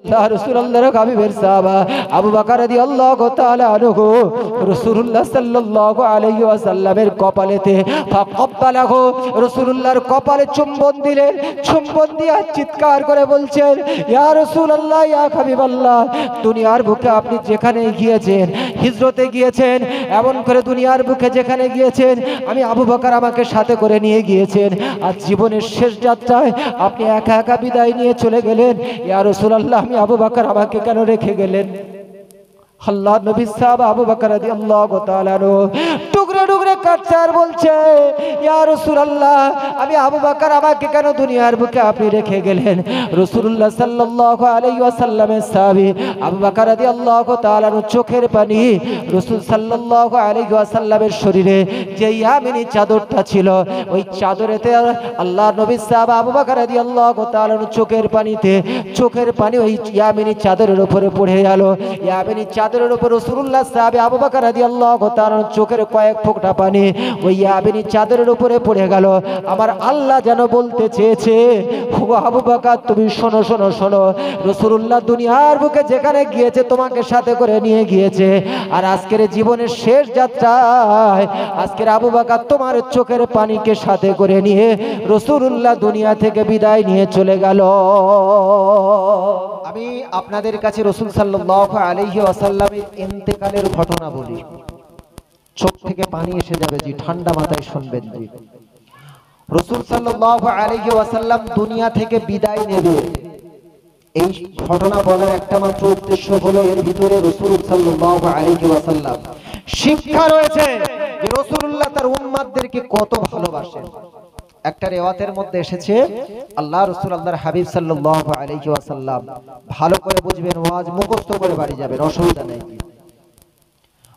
রাসূলুল্লাহর হাবিবের সাহাবা আবু বকর রাদিয়াল্লাহু তাআলা আনহু রাসূলুল্লাহ সাল্লাল্লাহু আলাইহি ওয়াসাল্লামের কপালেতে ফাকাব্বালাহু রাসূলুল্লাহর কপালে চুম্বন দিলেন। চুম্বন দিয়ে চিৎকার করে বলছেন, ইয়া রাসূলুল্লাহ, ইয়া হাবিবাল্লাহ, দুনিয়ার বুকে আপনি যেখানে গিয়েছেন, হিজরতে গিয়েছেন, এমন করে দুনিয়ার বুকে যেখানে গিয়েছেন, আমি আবু বকর আমাকে সাথে করে নিয়ে গিয়েছেন। আর জীবনের শেষ যাত্রায় আপনি একা একা বিদায় নিয়ে চলে গেলেন। ইয়া রাসূলুল্লাহ, আমি আবু বকর আমাকে কেন রেখে গেলেন? আল্লাহ নবী সাহাবা আবু বকর রাদিয়াল্লাহু তাআলা টুকরে টুকরে কাটছে আর বলছে, ইয়া রাসূলুল্লাহ, আমি আবু বকর আমাকে কেন দুনিয়ার বুকে আপনি রেখে গেলেন? রাসূলুল্লাহ সাল্লাল্লাহু আলাইহি ওয়াসাল্লামের সাহাবী আবু বকর রাদিয়াল্লাহু তাআলা চোখের পানি রাসূল সাল্লাল্লাহু আলাইহি ওয়াসাল্লামের শরীরে যে ইয়ামিনী চাদরটা ছিল, ওই চাদরেতে আল্লাহ নবী সাহাবা আবু বকর রাদিয়াল্লাহু তাআলা চোখের পানি ওই ইয়ামিনী চাদরের উপরে পড়ে গেল। ইয়ামিনী চাদরের উপর রাসূলুল্লাহ সাহাবী আবু বকর রাদিয়াল্লাহু তাআলা চোখের কয়েক ফোঁটা পানি ওই ইয়ামিনী চাদরের উপরে পড়ে গেল। আমার আল্লাহ যেন বলতে চেয়েছে, ও আবু বকর, তুমি শোনো শোনো শোনো, রাসূলুল্লাহ দুনিয়ার বুকে যেখানে গিয়েছে তোমাকে সাথে করে নিয়ে গিয়েছে। আর আজকের জীবনের শেষ যাত্রায় আজকের আবু বকর তোমার চোখের পানিকে সাথে করে নিয়ে রাসূলুল্লাহ দুনিয়া থেকে বিদায় নিয়ে চলে গেল। আমি আপনাদের কাছে রাসূল সাল্লাল্লাহু আলাইহি ওয়াসাল্লামের ইন্তেকালের ঘটনা বলি। চোখ থেকে পানি এসে যাবে জি, ঠান্ডা মাথায় শুনবেন জি। রাসূল সাল্লাল্লাহু আলাইহি ওয়াসাল্লাম দুনিয়া থেকে বিদায় নেবে, এই ঘটনা বলার একটা মাত্র উদ্দেশ্য হলো এর ভিতরে রাসূল সাল্লাল্লাহু আলাইহি ওয়াসাল্লাম শিক্ষা রয়েছে যে রাসূলুল্লাহ তার উম্মতদেরকে কত ভালোবাসেন। একটা রিওয়ায়াতের মধ্যে এসেছে, আল্লাহ রাসূল আল্লাহর হাবিব সাল্লাল্লাহু আলাইহি ওয়াসাল্লাম, ভালো করে বুঝবেন, ওয়াজ মুখস্থ করে বাড়ি যাবেন, অসুবিধা নেই।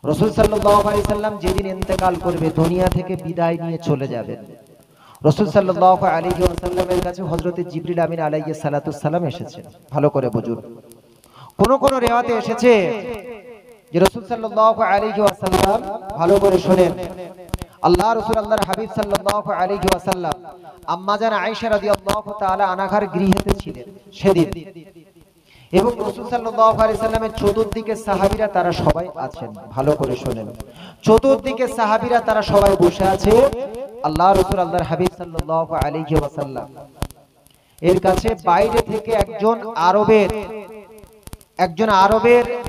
রাসূল সাল্লাল্লাহু আলাইহি ওয়াসাল্লাম যেদিন ইন্তেকাল করবে, দুনিয়া থেকে বিদায় নিয়ে চলে যাবেন, রাসূল সাল্লাল্লাহু আলাইহি ওয়াসাল্লামের কাছে হযরত জিবরিল আমিন আলাইহিস সালাতু সালাম এসেছেন। ভালো করে বুঝুন, কোন কোন রিওয়ায়াতে এসেছে যে রাসূল সাল্লাল্লাহু আলাইহি ওয়াসাল্লাম, ভালো করে শুনেন, আল্লাহ রাসূল আল্লাহর হাবিব সাল্লাল্লাহু আলাইহি ওয়াসাল্লাম আম্মা জান আয়েশা রাদিয়াল্লাহু তাআলা আনহার গৃহেতে ছিলেন সেদিন, এবং রাসূল সাল্লাল্লাহু আলাইহি সাল্লামের চতুর্দিকে সাহাবীরা তারা সবাই আছেন। ভালো করে শুনেন, চতুর্দিকে সাহাবীরা তারা সবাই বসে আছে। আল্লাহ রাসূল আল্লাহর হাবিব সাল্লাল্লাহু আলাইহি ওয়াসাল্লাম এর কাছে বাইরে থেকে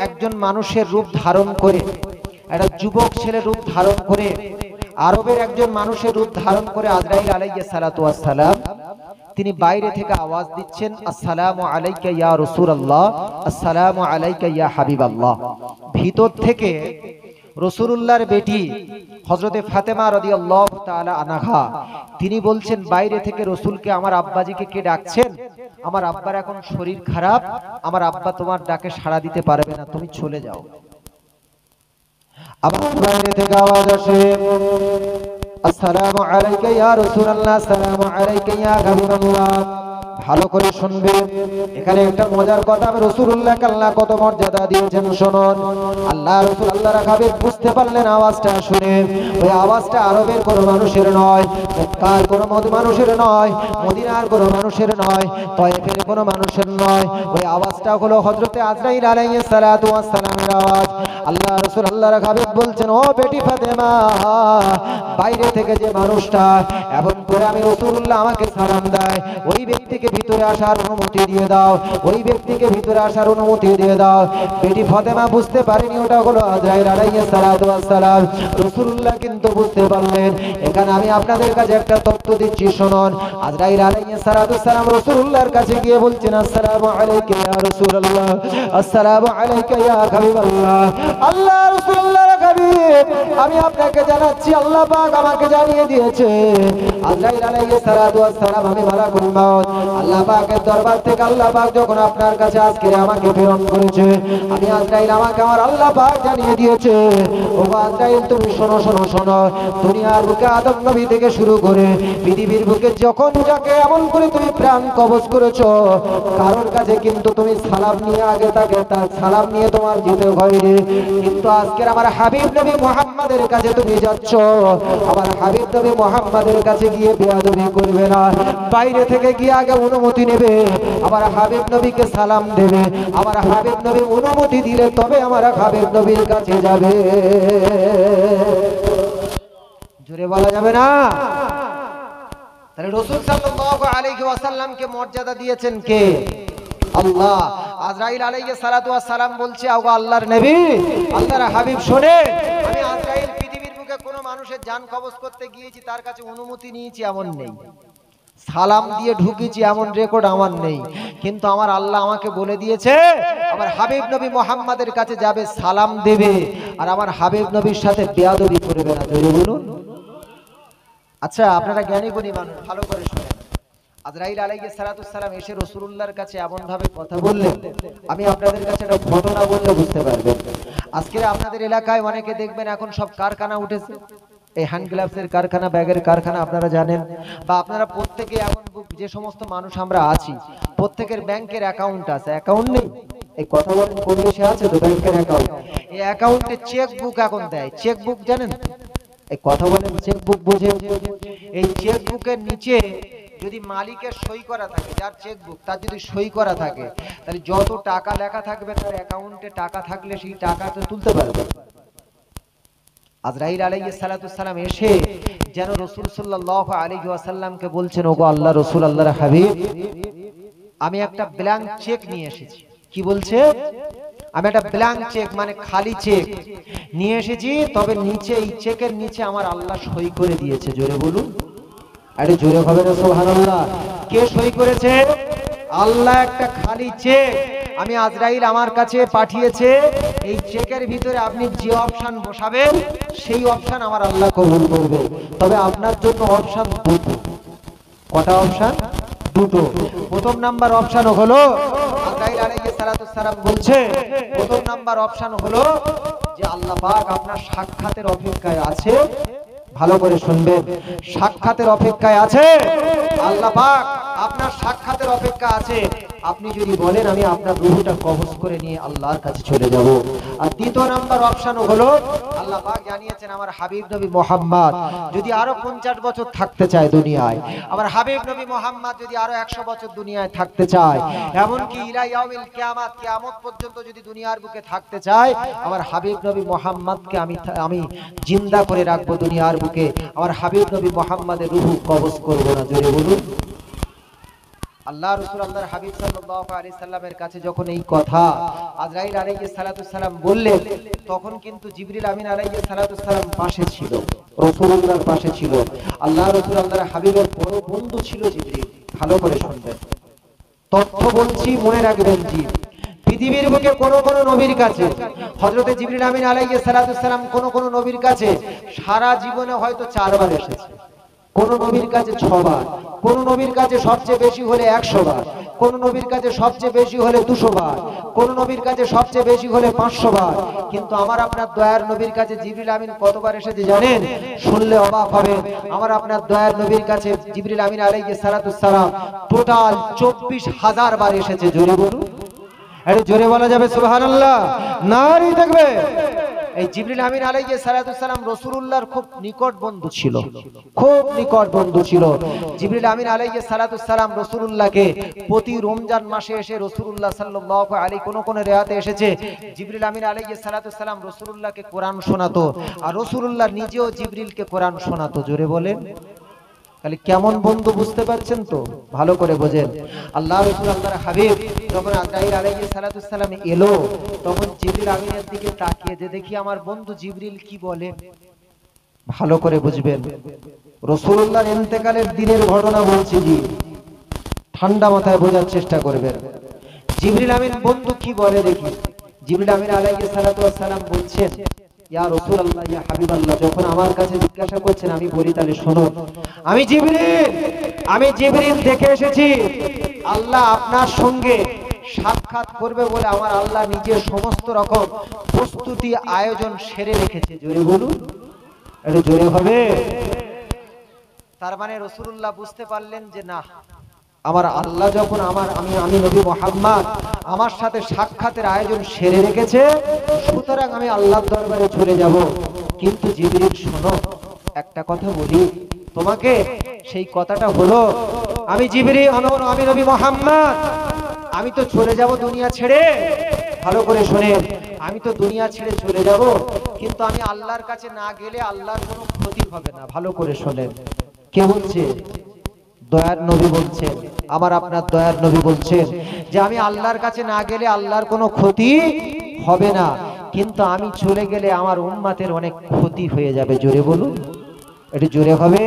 একজন মানুষের রূপ ধারণ করে, একটা যুবক ছেলের রূপ ধারণ করে, আরবের একজন মানুষের রূপ ধারণ করে আজরাইল আলাইহিস সালাতু ওয়াস সালাম তিনি বাইরে থেকে আওয়াজ দিচ্ছেন, আসসালামু আলাইকা ইয়া রাসূলুল্লাহ, আসসালামু আলাইকা ইয়া হাবিবাল্লাহ। ভিতর থেকে রাসূলুল্লাহর বেটি হযরতে ফাতেমা রাদিয়াল্লাহু তাআলা আনহা তিনি বলছেন, বাইরে থেকে রাসূলকে, আমার আব্বাজিকে কে ডাকছেন? আমার আব্বার এখন শরীর খারাপ, আমার আব্বা তোমার ডাকে সাড়া দিতে পারবে না, তুমি চলে যাও। আবার বাইরে থেকে আওয়াজ আসে, আসসালামু আলাইকা ইয়া রাসূলুল্লাহ, আসসালামু আলাইকা ইয়া হাবিবাল্লাহ। ভালো করে শুনবেন, এখানে একটা মজার কথা, আমি রাসূলুল্লাহকে আল্লাহ কত মর্যাদা দিয়েছেন শুনুন। আল্লাহ রাসূল আল্লাহর হাবিব বুঝতে পারলেন আওয়াজটা শুনে, ওই আওয়াজটা আরবের কোনো মানুষের নয়, মক্কার কোনো মানুষের নয়, মদিনার কোনো মানুষের নয়, তায়েফের কোনো মানুষের নয়, ওই আওয়াজটা হলো হযরতে আজরাইল আলাইহিস সালাতু ওয়াস সালামের আওয়াজ। আল্লাহ রাসূল আল্লাহর হাবিব বলছেন, ও বেটি ফাতেমা, বাইরে থেকে যে মানুষটা এমন করে আমি রাসূলুল্লাহ আমাকে সালাম দেয়, ওই ব্যক্তিকে ভিতরে আসার অনুমতি দিয়ে দাও, ওই ব্যক্তিকে ভিতরে আসার অনুমতি দিয়ে দাও। বেটি ফাতেমা বুঝতে পারেনি ওটা হলো আজরাইল আলাইহিস সালাতু ওয়াস সালাম। রাসূলুল্লাহ কিন্তু বুঝতে পারলেন। এখানে আমি আপনাদের কাছে একটা তথ্য দিচ্ছি শুনুন। আজরাইল আলাইহিস সালাতু ওয়াস সালাম রাসূলুল্লাহর কাছে গিয়ে বলছেন, আসসালামু আলাইকা ইয়া রাসূলুল্লাহ, আসসালামু আলাইকা ইয়া হাবিবাল্লাহ। আল্লাহ রাসূলুল্লাহর হাবিব, আমি আপনাকে জানাচ্ছি, আল্লাহ পাক আমাকে জানিয়ে দিয়েছে, আজরাইল আলাইহিস সালাতু ওয়াস সালাম আমি মালাকুল মাউত, আল্লাহ পাকের দরবার থেকে আল্লাহ পাক যখন আপনার কাছে আজকে আমাকে প্রেরণ করেছে, আমি আজরাইল আমাকে আমার আল্লাহ পাক জানিয়ে দিয়েছে, ও আজরাইল তুমি শোনো শোনো শোনো, দুনিয়ার বুকে আদম নবী থেকে শুরু করে পৃথিবীর বুকে যখন যাকে এমন করে তুমি প্রাণ কবজ করেছো, কারোর কাছে কিন্তু তুমি সালাম নিয়ে আগে তাকে তার সালাম নিয়ে তোমার যেতে হয়নি, কিন্তু আজকের আমার হাবিব নবী মুহাম্মাদের কাছে তুমি যাচ্ছ, আমার হাবিব নবী মুহাম্মাদের কাছে গিয়ে বেয়াদবি করবে না, বাইরে থেকে গিয়ে আগে অনুমতি নেবে, আমার হাবিব নবীকে সালাম দেবে, আমার হাবিব নবী অনুমতি দিলে তবে আমার হাবিব নবীর কাছে যাবে। জোরে বলা যাবে না? তাহলে রাসূল সাল্লাল্লাহু আলাইহি ওয়াসাল্লামকে মর্যাদা দিয়েছেন কে? আল্লাহ। আজরাইল আলাইহিস সালাতু ওয়াস সালাম বলছে, ওগো আল্লাহর নবী, আল্লাহর হাবিব শুনে, আমি আজরাইল পৃথিবীর বুকে কোন মানুষের জান কবজ করতে গিয়েছি তার কাছে অনুমতি নিয়েছি এমন নেই, সালাম দিয়ে ঢুকেছি এমন রেকর্ড আমার নেই, কিন্তু আমার আল্লাহ আমাকে বলে দিয়েছে আমার হাবিব নবী মুহাম্মাদের কাছে যাবে, সালাম দেবে, আর আমার হাবিব নবীর সাথে বেয়াদবি করবে না। জোরে বলুন। আচ্ছা, আপনারা জ্ঞানী গুণী মানুষ, ভালো করে শুনেন। আজরাইল আলাইহিস সালাতু ওয়াস সালাম এসে রাসূলুল্লাহর কাছে এমন ভাবে কথা বললেন, আমি আপনাদের কাছে একটা ঘটনা বললে বুঝতে পারবেন। আজকে আপনাদের এলাকায় অনেকে দেখবেন এখন সব কারখানা উঠেছে, এই হ্যান্ড গ্লাভসের কারখানা, ব্যাগের কারখানা, আপনারা জানেন, বা আপনারা প্রত্যেকে এখন যে সমস্ত মানুষ আমরা আছি প্রত্যেকের ব্যাংকের অ্যাকাউন্ট আছে, অ্যাকাউন্ট নেই? এই কথা বলেন, কোন দেশে আছে তো ব্যাংকের অ্যাকাউন্ট? এই অ্যাকাউন্টে চেক বুক এখন দেয়, চেক বুক জানেন? এই কথা বলেন, চেক বুক বোঝেন? এই চেক বুকের নিচে যদি মালিকের সই করা থাকে, যার চেক বুক তার যদি সই করা থাকে, তাহলে যত টাকা লেখা থাকবে তার অ্যাকাউন্টে টাকা থাকলে সেই টাকা তো তুলতে পারবে। আজরাইল আলাইহিস সালাতু ওয়াস সালাম এসে যেন রাসূল সাল্লাল্লাহু আলাইহি ওয়াসাল্লামকে বলছেন, ওগো আল্লাহর রাসূল, আল্লাহর হাবিব, আমি একটা ব্ল্যাঙ্ক চেক নিয়ে এসেছি। কি বলছে? আমি একটা ব্ল্যাঙ্ক চেক মানে খালি চেক নিয়ে এসেছি, তবে নিচে এই চেকের নিচে আমার আল্লাহ সই করে দিয়েছে। জোরে বলুন, আরে জোরে হবে না সুবহানাল্লাহ? কে সই করেছে? আল্লাহ। একটা খালি চেক আমি আজরাইল আমার কাছে পাঠিয়েছে, এই চেকের ভিতরে আপনি যে অপশন বসাবেন সেই অপশন আমার আল্লাহ কবুল করবে, তবে আপনার জন্য অপশন দুটো। কটা অপশন? দুটো। প্রথম নাম্বার অপশন হলো, আজরাইল আলাইহিস সালাতু ওয়াস সালাম বলছে, প্রথম নাম্বার অপশন হলো যে আল্লাহ পাক আপনার সাক্ষাতের অপেক্ষায় আছে। ভালো করে শুনবেন, সাক্ষাতের অপেক্ষায় আছে আল্লাহ পাক, আপনার সাক্ষাতের অপেক্ষা আছে। আপনি যদি বলেন আমি আপনার রূহটা কবজ করে নিয়ে আল্লাহর কাছে চলে যাব। আর দ্বিতীয় নাম্বার অপশন হলো, আল্লাহ পাক জানিয়েছেন আমার হাবিব নবী মুহাম্মদ যদি আরো 50 বছর থাকতে চায় দুনিয়ায়, আমার হাবিব নবী মুহাম্মদ যদি আরো 100 বছর দুনিয়ায় থাকতে চায়, এমনকি ইলা ইয়াউমিল কিয়ামত, কিয়ামত পর্যন্ত যদি দুনিয়ার বুকে থাকতে চায়, আমার হাবিব নবী মুহাম্মদকে আমি জিন্দা করে রাখবো দুনিয়ার বুকে, আমার হাবিব নবী মুহাম্মাদের রূহ কবজ করব না। জোরে বলুন। আল্লাহ রাসূল আল্লাহর হাবিব সাল্লাল্লাহু আলাইহি সাল্লামের কাছে যখন এই কথা আজরাইল আলাইহিস সালাতু সালাম বললেন, তখন কিন্তু জিবরিল আমিন আলাইহিস সালাতু সালাম পাশে ছিল, রাসূলুল্লাহর পাশে ছিল। আল্লাহ রাসূল আল্লাহর হাবিবের বড় বন্ধু ছিল জিবরিল। ভালো করে শুনবেন, তথ্য বলছি, মনে রাখবেন। জি, পৃথিবীর বুকে কোন কোন নবীর কাছে হযরতে জিবরিল আমিন আলাইহিস সালাতু সালাম কোন নবীর কাছে সারা জীবনে হয়তো 4 বার এসেছে, কোন নবীর কাছে 6 বার, কোন নবীর কাছে সবচেয়ে বেশি হলে 100 বার, কোন নবীর কাছে সবচেয়ে বেশি হলে 200 বার, কোন নবীর কাছে সবচেয়ে বেশি হলে 500 বার। কিন্তু আমার আপনার দয়ার নবীর কাছে জিবরিল আমিন কতবার এসেছে জানেন? শুনলে অবাক হবেন। আমার আপনার দয়ার নবীর কাছে জিবরিল আমিন আলাইহিস সালাতু সালাম টোটাল 24,000 বার এসেছে। জোরে বলুন, আরে জোরে বলা যাবে সুবহানাল্লাহ? নারী দেখবে। এই জিবরিল আমিন আলাইহিস সালাতু সালাম রাসূলুল্লাহর খুব নিকট বন্ধু ছিল, খুব নিকট বন্ধু ছিল। জিবরিল আমিন আলাইহিস সালাতু সালাম রাসূলুল্লাহকে প্রতি রমজান মাসে এসে রাসূলুল্লাহ সাল্লাল্লাহু আলাইহি কোন রিওয়ায়াতে এসেছে জিবরিল আমিন আলাইহিস সালাতু সালাম রাসূলুল্লাহকে কোরআন শোনাতো, আর রাসূলুল্লাহ নিজেও জিবরিলকে কোরআন শোনাতো। জোরে বলেন, তাহলে কেমন বন্ধু বুঝতে পারছেন তো? ভালো করে বোঝেন। আল্লাহ রাসূল আল্লাহর হাবিব যখন আজরাইল আলাইহিস সালাতু সালাম এলো, তখন জিবরিল আমিনের দিকে তাকিয়ে যে দেখি আমার বন্ধু জিবরিল কি বলে। ভালো করে বুঝবেন, রাসূলুল্লাহর ইন্তেকালের দিনের ঘটনা বলছি। জি, ঠান্ডা মাথায় বোঝার চেষ্টা করবেন। জিবরিল আমিন বন্ধু কি বলে দেখি। জিবরিল আমিন আলাইহিস সালাতু সালাম বলছেন, ইয়া রাসূলুল্লাহ, ইয়া হাবিবাল্লাহ, যখন আমার কাছে জিজ্ঞাসা করছেন আমি বলি তাহলে শোনো। আমি জিবরিল দেখে এসেছি আল্লাহ আপনার সঙ্গে সাক্ষাৎ করবে বলে আমার আল্লাহ নিজে সমস্ত রকম প্রস্তুতি আয়োজন সেরে রেখেছে। জোরে বলুন, একটু জোরে হবে। তার মানে রাসূলুল্লাহ বুঝতে পারলেন যে না, আমার আল্লাহ যখন আমি নবী মুহাম্মদ আমার সাথে সাক্ষাতের আয়োজন সেরে রেখেছে, সুতরাং আমি আল্লাহর দরবারে চলে যাব। কিন্তু জিবরিল শোনো, একটা কথা বলি তোমাকে, সেই কথাটা হলো আমি জিবরিল, আমি নবী মুহাম্মদ, আমি তো চলে যাব দুনিয়া ছেড়ে। ভালো করে শোনেন, আমি তো দুনিয়া ছেড়ে চলে যাব, কিন্তু আমি আল্লাহর কাছে না গেলে আল্লাহর কোনো ক্ষতি হবে না। ভালো করে শোনেন, কে বলছে? দয়ার নবী বলছেন, আমার আপনার দয়ার নবী বলছেন যে আমি আল্লাহর কাছে না গেলে আল্লাহর কোনো ক্ষতি হবে না, কিন্তু আমি চলে গেলে আমার উম্মতের অনেক ক্ষতি হয়ে যাবে। জোরে বলুন, একটু জোরে হবে।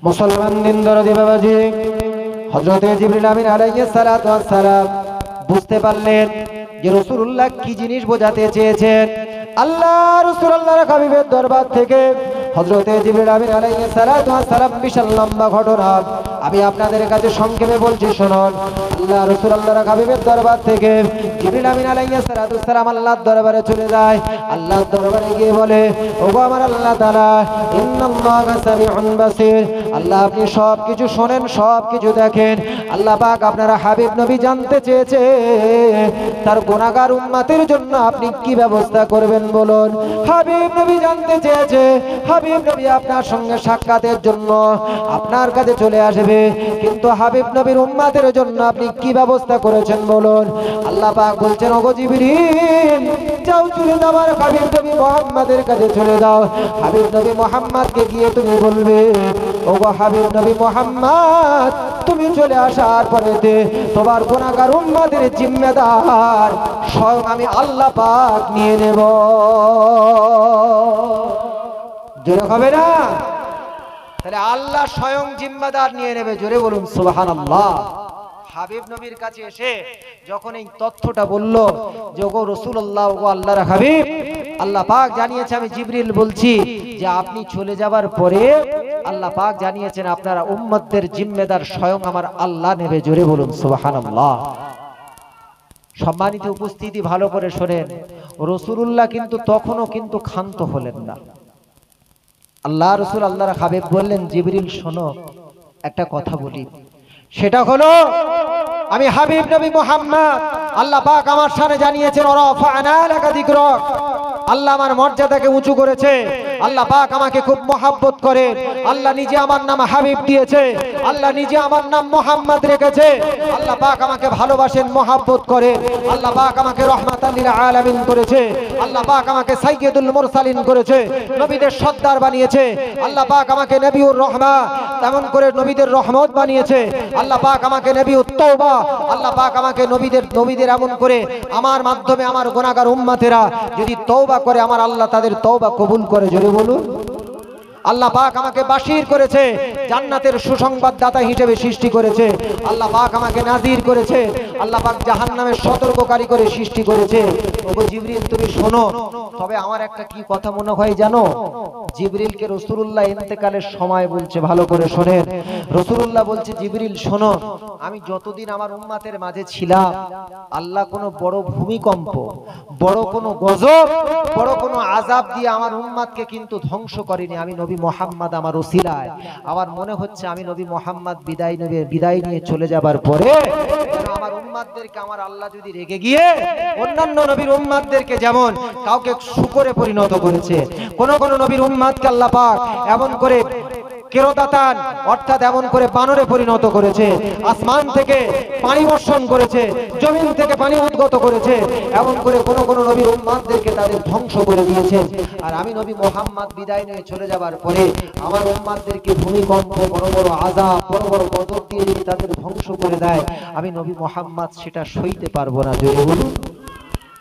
মুসলমান দিন দরদি বাবাজি, হযরতে জিবরিল আমিন আলাইহিস সালাতু ওয়াস সালাম বুঝতে পারলেন যে রাসূলুল্লাহ কি জিনিস বোঝাতে চেয়েছেন। আল্লাহ রাসূল আল্লাহর হাবিবের দরবার থেকে হযরতে জিবরিল আমিন আলাইহিস সালাতু ওয়াস সালাম বিশাল লম্বা ঘটনা আমি আপনাদের কাছে সংক্ষেপে বলছি, শুনুন। আল্লাহ রাসূল আল্লাহর হাবিবের দরবার থেকে জিবরিল আমিন আলাইহিস সালাতু ওয়াস সালাম আল্লাহর দরবারে চলে যায়। আল্লাহর দরবারে গিয়ে বলে, ওগো আমার আল্লাহ তাআলা, ইন্নাল্লাহা সামিউন বাসীর, আল্লাহ আপনি সব কিছু শোনেন, সব কিছু দেখেন। আল্লাহ পাক আপনারা হাবিব নবী জানতে চেয়েছে তার গুনাহগার উম্মতের জন্য আপনি কি ব্যবস্থা করবেন বলুন। হাবিব নবী জানতে চেয়েছে, হাবিব নবী আপনার সঙ্গে সাক্ষাতের জন্য আপনার কাছে চলে আসবে, কিন্তু হাবিব নবীর উম্মতের জন্য আপনি কি ব্যবস্থা করেছেন বলুন। আল্লাহ পাক বলছেন, ওগো জিবরিল, যাও চলে যাও, আর হাবিব নবী মুহাম্মাদের কাছে চলে যাও। হাবিব নবী মুহাম্মাদকে গিয়ে তুমি বলবে, ওগো হাবিব নবী মুহাম্মদ, তুমি চলে আসার পরেতে তোমার গুনাহগার উম্মতের জিম্মেদার স্বয়ং আমি আল্লাহ পাক নিয়ে নেব। জোরে হবে না? তাহলে আল্লাহ স্বয়ং জিম্মেদার নিয়ে নেবে। জোরে বলুন সুবহানাল্লাহ। হাবিব নবীর কাছে এসে যখন এই তথ্যটা বলল যে ওগো রাসূলুল্লাহ, ওগো আল্লাহর হাবিব, আল্লাহ পাক জানিয়েছে, আমি জিবরিল বলছি যে আপনি চলে যাবার পরে আল্লাহ পাক জানিয়েছেন আপনারা উম্মতদের জিম্মেদার স্বয়ং আমার আল্লাহ নেবে। জোরে বলুন সুবহানাল্লাহ। সম্মানিত উপস্থিতি, ভালো করে শোনেন, রাসূলুল্লাহ কিন্তু তখনও কিন্তু ক্ষান্ত হলেন না। আল্লাহ রাসূল আল্লাহর হাবিব বললেন, জিবরিল শোনো, একটা কথা বলি, সেটা হলো আমি হাবিব নবী মুহাম্মদ, আল্লাহ পাক আমার সামনে জানিয়েছেন, ওরাফা'না লাকা যিকরাক, আল্লাহ আমার মর্যাদাকে উঁচু করেছে। আল্লাহ পাক আমাকে খুব মহব্বত করে, আল্লাহ নিজে আমার নাম হাবিব দিয়েছে, আল্লাহ নিজে আমার নাম মুহাম্মদ রেখেছে। আল্লাহ পাক আমাকে ভালোবাসেন, মহব্বত করে। আল্লাহ পাক আমাকে রহমাতাল লিল আলামিন করেছে। আল্লাহ পাক আমাকে সাইয়্যিদুল মুরসালিন করেছে, নবীদের সর্দার বানিয়েছে। আল্লাহ পাক আমাকে নবিউর রহমা, তেমন করে নবীদের রহমত বানিয়েছে। আল্লাহ পাক আমাকে নবিউত তওবা, আল্লাহ পাক আমাকে নবীদের এমন করে আমার মাধ্যমে আমার গুনাহগার উম্মতেরা যদি তওবা করে, আমার আল্লাহ তাদের তওবা কবুল করে। জোরে বলুন। আল্লাহ পাক আমাকে বাশির করেছে, জান্নাতের সুসংবাদদাতা হিসেবে সৃষ্টি করেছে। আল্লাহ পাক আমাকে নাজির করেছে, আল্লাহ পাক জাহান্নামের সতর্ককারী করে সৃষ্টি করেছে। ওগো জিবরিল তুমি শোনো। তবে আমার একটা কি কথা মনে হয় জানো, জিবরিলকে রাসূলুল্লাহ ইন্তেকালের সময় বলছে, ভালো করে শোনেন। রাসূলুল্লাহ বলছে, জিবরিল শোনো, আমি যতদিন আমার উম্মতের মাঝে ছিলাম, আল্লাহ কোনো বড় ভূমিকম্প, বড় কোনো গজব, বড় কোনো আযাব দিয়ে আমার উম্মতকে কিন্তু ধ্বংস করেনি। আমি নবী মুহাম্মদ আমার ওসিলায় আমার মনে হচ্ছে আমি নবী মুহাম্মদ বিদায় নিয়ে চলে যাবার পরে আমার উম্মতদেরকে আমার আল্লাহ যদি রেগে গিয়ে অন্যান্য নবীর উম্মতদেরকে যেমন কাউকে শূকরে পরিণত করেছে, কোন কোন নবীর উম্মতকে আল্লাহ পাক এমন করে কেরোদাতান অর্থাৎ এমন করে বানরে পরিণত করেছে, আসমান থেকে পানি বর্ষণ করেছে, জমিন থেকে পানি উদ্গত করেছে, এমন করে কোন কোন নবীর উম্মতদেরকে তাদের ধ্বংস করে দিয়েছেন। আর আমি নবী মুহাম্মদ বিদায় নিয়ে চলে যাবার পরে আমার উম্মতদেরকে ভূমিকম্প, বড় বড় আযাব, বড় বড় গজব দিয়ে যদি তাদের ধ্বংস করে দেয়, আমি নবী মুহাম্মদ সেটা সইতে পারবো না। জোরে বলুন,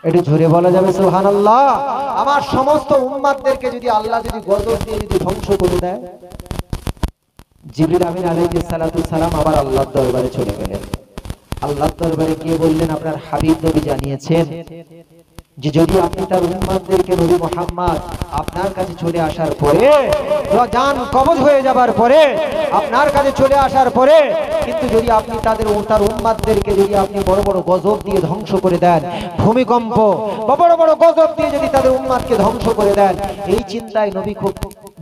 একটু জোরে বলা যাবে সুবহানাল্লাহ। আমার সমস্ত উম্মতদেরকে যদি আল্লাহ যদি গজব দিয়ে যদি ধ্বংস করে দেয়। জিবরিল আমিন আলাইহিস সালাতু সালাম আবার আল্লাহর দরবারে চলে গেলেন। আল্লাহর দরবারে গিয়ে বললেন, আপনার হাবিব নবী জানিয়েছেন যে যদি আপনি তার উম্মতদেরকে নবী মুহাম্মদ আপনার কাছে চলে আসার পরে, জান কবজ হয়ে যাবার পরে, আপনার কাছে চলে আসার পরে কিন্তু যদি আপনি তার উম্মতদেরকে যদি আপনি বড় বড় গজব দিয়ে ধ্বংস করে দেন, ভূমিকম্প বা বড় বড় গজব দিয়ে যদি তাদের উম্মতকে ধ্বংস করে দেন, এই চিন্তায় নবী খুব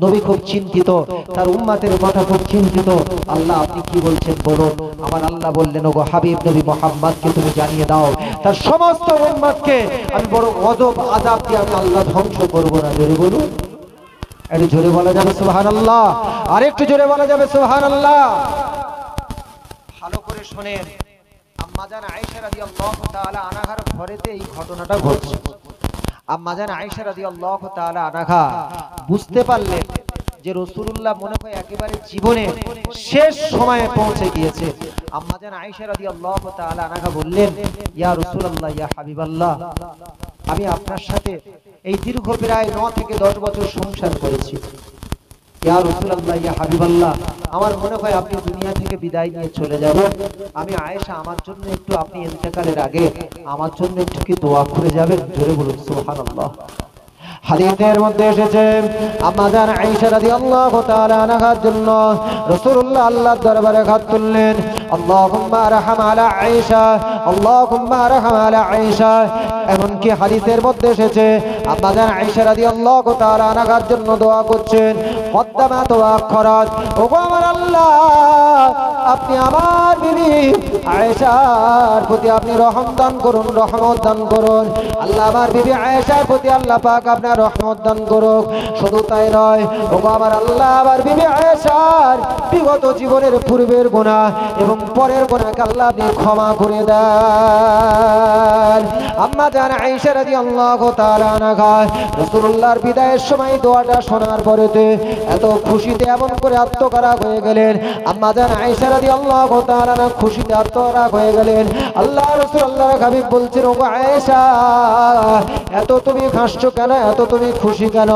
নবী খুব চিন্তিত, তার উম্মতের কথা খুব চিন্তিত। আল্লাহ আপনি কি বলছেন বলুন। আমার আল্লাহ বললেন, ওগো হাবিব নবী মুহাম্মদকে তুমি জানিয়ে দাও, তার সমস্ত উম্মতকে আমি বড় গজব আযাব দিয়ে আমি আল্লাহ ধ্বংস করব না। জোরে বলুন, একটু জোরে বলা যাবে সুবহানাল্লাহ, আর একটু জোরে বলা যাবে সুবহানাল্লাহ। ভালো করে শুনেন, আম্মাজান আয়েশা রাদিয়াল্লাহু তাআলা আনহার ঘরেতে এই ঘটনাটা ঘটছে। আম্মাজান আয়েশা রাদিয়াল্লাহু তাআলা আনহা বুঝতে পারলেন যে রাসূলুল্লাহ মনে হয় একেবারে জীবনে শেষ সময়ে পৌঁছে গিয়েছে। আম্মাজান আয়েশা রাদিয়াল্লাহু তাআলা আনহা বললেন, ইয়া রাসূলুল্লাহ, ইয়া হাবিবাল্লাহ, আমি আপনার সাথে এই দীর্ঘ প্রায় 9 থেকে 10 বছর সংসার করেছি। ইয়া রাসূলুল্লাহ, ইয়া হাবিবাল্লাহ, আমার মনে হয় আপনি দুনিয়া থেকে বিদায় নিয়ে চলে যাবেন। আমি আয়েশা, আমার জন্য একটু আপনি ইন্তেকালের আগে আমার জন্য একটু কি দোয়া করে যাবেন? জোরে বলুন সুবহানাল্লাহ। হাদিসের মধ্যে এসেছে আম্মাজান আয়েশা রাদিয়াল্লাহু তাআলা আনহার জন্য রাসূলুল্লাহ আল্লাহর দরবারে হাত তুললেন, আল্লাহুম্মা আরহাম আলা আয়েশা, আল্লাহুম্মা আরহাম আলা আয়েশা। এমনকি হাদিসের মধ্যে এসেছে আম্মাজান আয়েশা রাদিয়াল্লাহু তাআলা আনহার জন্য দোয়া করছেন, কদ্দামাত ওয়া আখরাত, ওগো আমার আল্লাহ, আপনি আমার বিবি আয়েশার প্রতি আপনি রহম দান করুন, রহমত দান করুন। আল্লাহ আমার বিবি আয়েশার প্রতি আল্লাহ পাক আপনার রহমত দান করুক। শুধু তাই নয়, ওগো আমার আল্লাহ, আমার বিবি আয়েশার বিগত জীবনের পূর্বের গুনাহ এবং পরের গুনাহকে আল্লাহ আপনি ক্ষমা করে দেন। আম্মাজান আয়েশা রাদিয়াল্লাহু তাআলা আনহা রাসূলুল্লাহর বিদায়ের সময় দোয়াটা শোনার পরেতে এত খুশিতে এমন করে আত্মকারাক হয়ে গেলেন। আম্মাজান আয়েশা রাদিয়াল্লাহু তাআলা আনহা খুশিতে আত্মকারাক হয়ে গেলেন। আল্লাহ রাসূল আল্লাহর হাবিব বলছেন, ওগো আয়েশা, এত তুমি হাসছো কেন, এত তুমি খুশি কেন,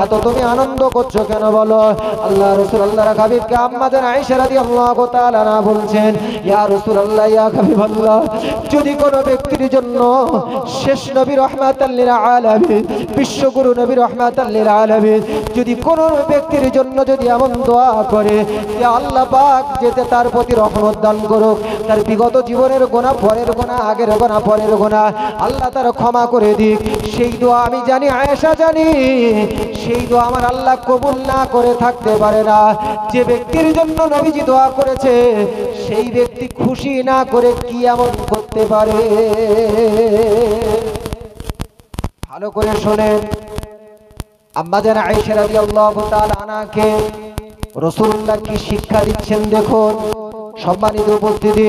এত তুমি আনন্দ করছো কেন বলো? আল্লাহ রাসূল আল্লাহর হাবিবকে আম্মাজান আয়েশা রাদিয়াল্লাহু তাআলা আনহা বলছেন, ইয়া রাসূলুল্লাহ, ইয়া হাবিবাল্লাহ, যদি কোনো ব্যক্তির জন্য শেষ নবী রাহমাতাল লিল আলামিন, বিশ্বগুরু নবী রাহমাতাল লিল আলামিন, যদি কোনো ব্যক্তির জন্য যদি এমন দোয়া করে যে আল্লাহ পাক যেতে তার প্রতি রহমত দান করুক, তার বিগত জীবনের গুনাহ, পরের গুনাহ, আগের গুনাহ, পরের গুনাহ আল্লাহ তার ক্ষমা করে দিক, সেই দোয়া আমি জানি, আয়েশা জানি, সেই দোয়া আমার আল্লাহ কবুল না করে থাকতে পারে না। যে ব্যক্তির জন্য নবীজি দোয়া করেছে সেই ব্যক্তি খুশি না করে কি এমন করতে পারে? ভালো করে শোনেন, আম্মাজান আয়েশা রাদিয়াল্লাহু তাআলা আনহাকে রাসূলুল্লাহ কি শিক্ষা দিচ্ছেন দেখুন। সম্মানিত উপস্থিতি,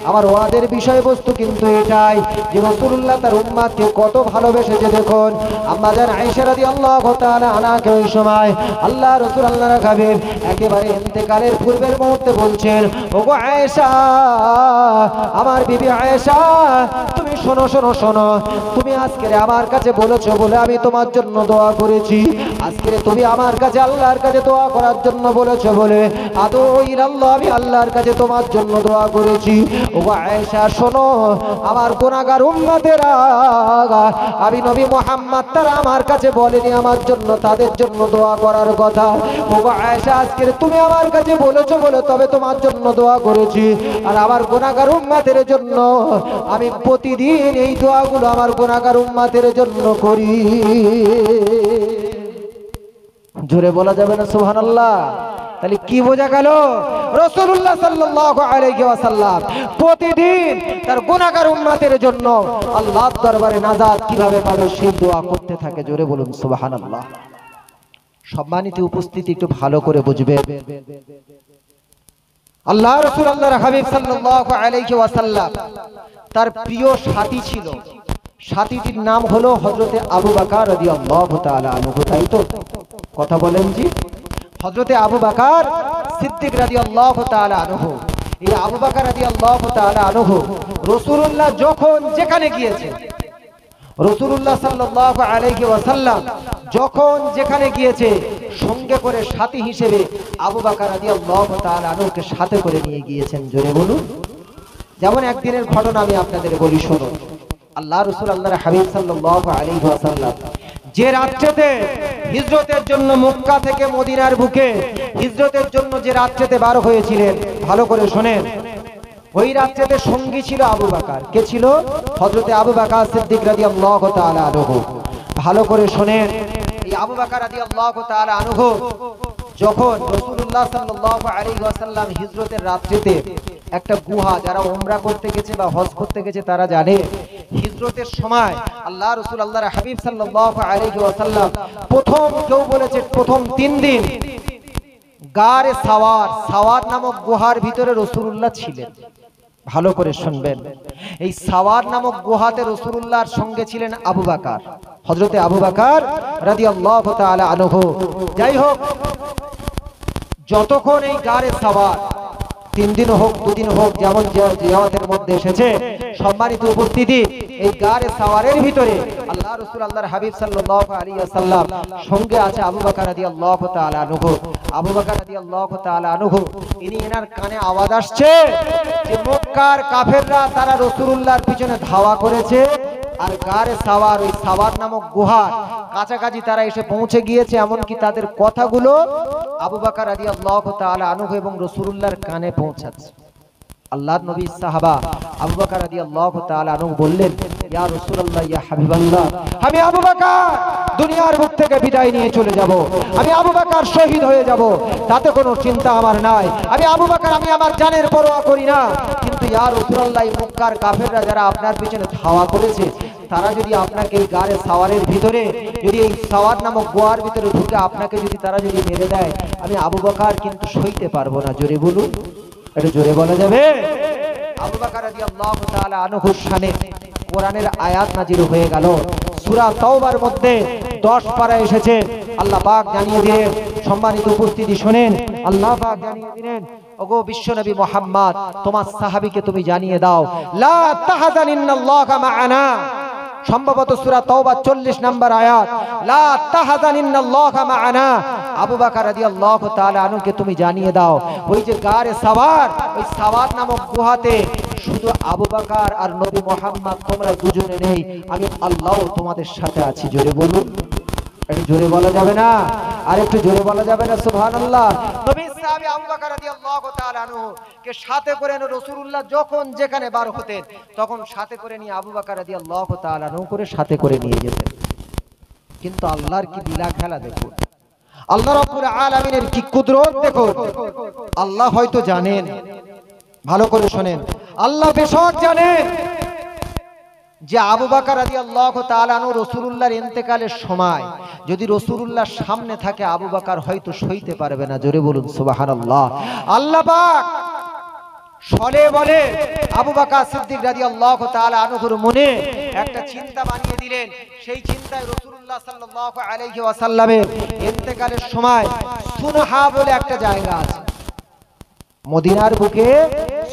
আমার ওয়াদের বিষয়বস্তু কিন্তু এটাই যে রাসূলুল্লাহ তার উম্মতকে কত ভালোবেসেছে দেখুন। আম্মাজান আয়েশা রাদিয়াল্লাহু তাআলা আনহাকে ওই সময় আল্লাহ রাসূল আল্লাহর হাবিব একেবারে ইন্তেকালের পূর্বের মুহূর্তে বলছেন, ওগো আয়েশা, আমার বিবি আয়েশা, তুমি শোনো শোনো শোনো, তুমি আজকে আমার কাছে বলেছো বলে আমি তোমার জন্য দোয়া করেছি। আজকে তুমি আমার কাছে আল্লাহর কাছে দোয়া করার জন্য বলেছো বলে আদৌ ইলাল্লাহ, আমি আল্লাহর কাছে তোমার জন্য দোয়া করেছি। ওগো আয়েশা শোনো, আমার গুনাহগার উম্মতেরা, আমি নবী মুহাম্মদ তারা আমার কাছে বলেনি আমার জন্য তাদের জন্য দোয়া করার কথা। ওগো আয়েশা, আজকে তুমি আমার কাছে বলেছো বলে তবে তোমার জন্য দোয়া করেছি। আর আমার গুনাহগার উম্মতের জন্য আমি প্রতিদিন এই দোয়াগুলো আমার গুনাহগার উম্মতের জন্য করি। জোরে বলা যাবে না সুবহানাল্লাহ? তাহলে কি বোঝা গেল? রাসূলুল্লাহ সাল্লাল্লাহু আলাইহি ওয়াসাল্লাম প্রতিদিন তার গুনাহগার উম্মতের জন্য আল্লাহর দরবারে নাজাত কিভাবে পাবে সেই দোয়া করতে থাকে। জোরে বলুন সুবহানাল্লাহ। সম্মানিত উপস্থিতি, একটু ভালো করে বুঝবেন, আল্লাহ রাসূল আল্লাহর হাবিব সাল্লাল্লাহু আলাইহি ওয়াসাল্লাম তার প্রিয় সাথী ছিল। সাথীটির নাম হলো হযরতে আবু বকর রাদিয়াল্লাহু তাআলা আনহু। তাই তো কথা বলেন জি? হযরতে আবু বকর সিদ্দিক রাদিয়াল্লাহু তাআলা আনহু। এই আবু বকর রাদিয়াল্লাহু তাআলা আনহু রাসূলুল্লাহ যখন যেখানে গিয়েছে, রাসূলুল্লাহ সাল্লাল্লাহু আলাইহি ওয়াসাল্লাম যখন যেখানে গিয়েছে সঙ্গে করে সাথী হিসেবে আবু বকর রাদিয়াল্লাহু তাআলা আনহুকে সাথে করে নিয়ে গিয়েছেন। জোরে বলুন। যেমন একদিনের ঘটনা আমি আপনাদের বলি, শুনুন। আল্লাহ রাসূল আল্লাহর হাবিব সাল্লাল্লাহু আলাইহি ওয়াসাল্লাম যে রাত্রিতে হিজরতের জন্য মক্কা থেকে মদিনার বুকে হিজরতের জন্য যে রাত্রিতে বার হয়েছিলেন, ভালো করে শুনেন, ওই রাত্রিতে সঙ্গী ছিল আবু বকর। কে ছিল? হযরতে আবু বকর সিদ্দিক রাদিয়াল্লাহু তাআলা আনহু। ভালো করে শুনেন, এই আবু বকর রাদিয়াল্লাহু তাআলা আনহু যখন রাসূলুল্লাহ সাল্লাল্লাহু আলাইহি ওয়াসাল্লাম হিজরতের রাত্রিতে একটা গুহা, যারা উমরা করতে গেছে বা হজ করতে গেছে তারা জানে, হিজরতের সময় আল্লাহ রাসূল আল্লাহর হাবিব সাল্লাল্লাহু আলাইহি ওয়াসাল্লাম প্রথম, কেউ বলেছে প্রথম 3 দিন গারে সাওয়ার নামক গুহার ভিতরে রাসূলুল্লাহ ছিলেন। ভালো করে শুনবেন, এই সাওয়ার নামক গুহাতে রাসূলুল্লাহর সঙ্গে ছিলেন আবু বকর, হযরতে আবু বকর রাদিয়াল্লাহু তাআলা আনহু। যাই হোক, যতক্ষণ এই গারে সাওয়ার 3 দিন হোক 2 দিন হোক, যেমন জিয়ারতের মধ্যে এসেছে, সম্মানিত উপস্থিতি, এই গারে সাওয়ারের ভিতরে আল্লাহ রাসূল আল্লাহর হাবিব সাল্লাল্লাহু আলাইহি ওয়াসাল্লাম সঙ্গে আছে আবু বকর রাদিয়াল্লাহু তাআলা আনহু। আবু বকর রাদিয়াল্লাহু তাআলা আনহু, এনার কানে আওয়াজ আসছে যে মক্কার কাফেররা তারা রাসূলুল্লাহর পিছনে ধাওয়া করেছে, আর গারে সাওয়ার, ওই সাওয়ার নামক গুহার কাছাকাছি তারা এসে পৌঁছে গিয়েছে। এমনকি তাদের কথাগুলো আবু বকর রাদিয়াল্লাহু তাআলা আনহু এবং রাসূলুল্লাহর কানে পৌঁছাচ্ছে। আল্লাহর নবী সাহাবা আবু বকর রাদিয়াল্লাহু তাআলা আনহু বললেন, ইয়া রাসূলুল্লাহ, ইয়া হাবিবাল্লাহ, আমি আবু বকর দুনিয়ার বুক থেকে বিদায় নিয়ে চলে যাব, আমি আবু বকর শহীদ হয়ে যাব, তাতে কোনো চিন্তা আমার নাই। আমি আবু বকর, আমি আমার জানের পরোয়া করি না, কিন্তু ইয়া রাসূলুল্লাহ, মক্কার কাফেররা যারা আপনার পিছনে ধাওয়া করেছে, তারা যদি আপনাকে এই গারে সাওয়ারের ভিতরে, যদি এই সাওয়ার নামক গুহার ভিতরে ঢুকে আপনাকে যদি তারা যদি মেরে দেয়, আমি আবু বকর কিন্তু সইতে পারবো না। জোরে বলুন, একটু জোরে বলা যাবে? আবু বকর রাদিয়াল্লাহু তাআলা আনহুর শানে কোরআনের আয়াত নাযিল হয়ে গেল। সূরা তাওবার মধ্যে 10 পারা এসেছে। আল্লাহ পাক জানিয়ে দিলেন, সম্মানিত উপস্থিতি শুনেন, আল্লাহ পাক জানিয়ে দিলেন, ওগো বিশ্বনবী মুহাম্মদ, তোমার সাহাবীকে তুমি জানিয়ে দাও, লা তাহজানিন্নাল্লাহা মা'ানা। সম্ভবত সূরা তাওবা 40 নম্বর আয়াত, লা তাহজানিন্নাল্লাহা মা'ানা। আবু বকর রাদিয়াল্লাহু তাআলা আনহুকে তুমি জানিয়ে দাও, ওই যে গারে সাওয়ার, ওই সাওয়ার নামক গুহাতে শুধু আবু বকর আর নবী মুহাম্মদ তোমরা দুজনে নেই, আমি আল্লাহ তোমাদের সাথে আছি। জোরে বলুন, একটু জোরে বলা যাবে না? আর একটু জোরে বলা যাবে না? সুবহানাল্লাহ। নবী সাহাবী আবু বকর রাদিয়াল্লাহু তাআলা আনহু কে সাথে করে রাসূলুল্লাহ যখন যেখানে বার হতেন, তখন সাথে করে নিয়ে আবু বকর রাদিয়াল্লাহু তাআলা আনহু করে সাথে করে নিয়ে যেতেন। কিন্তু আল্লাহর কি লীলা খেলা দেখুন, আল্লাহ রাব্বুল আলামিনের কি কুদরত দেখুন। আল্লাহ হয়তো জানেন, ভালো করে শুনেন, আল্লাহ বেশক জানেন যে আবু বকর রাদিয়াল্লাহু তাআলা আনহু রাসূলুল্লাহর ইন্তেকালের সময় যদি রাসূলুল্লাহর সামনে থাকে, আবু বকর হয়তো সইতে পারবে না। জোরে বলুন সুবহানাল্লাহ। আল্লাহ পাক ছলে বলে আবু বকর সিদ্দিক রাদিয়াল্লাহু তাআলা আনহুর মনে একটা চিন্তা বানিয়ে দিলেন। সেই চিন্তায় রাসূলুল্লাহ সাল্লাল্লাহু আলাইহি ওয়াসাল্লামের ইন্তেকালের সময় সুনহা বলে একটা জায়গা আছে, মদিনার বুকে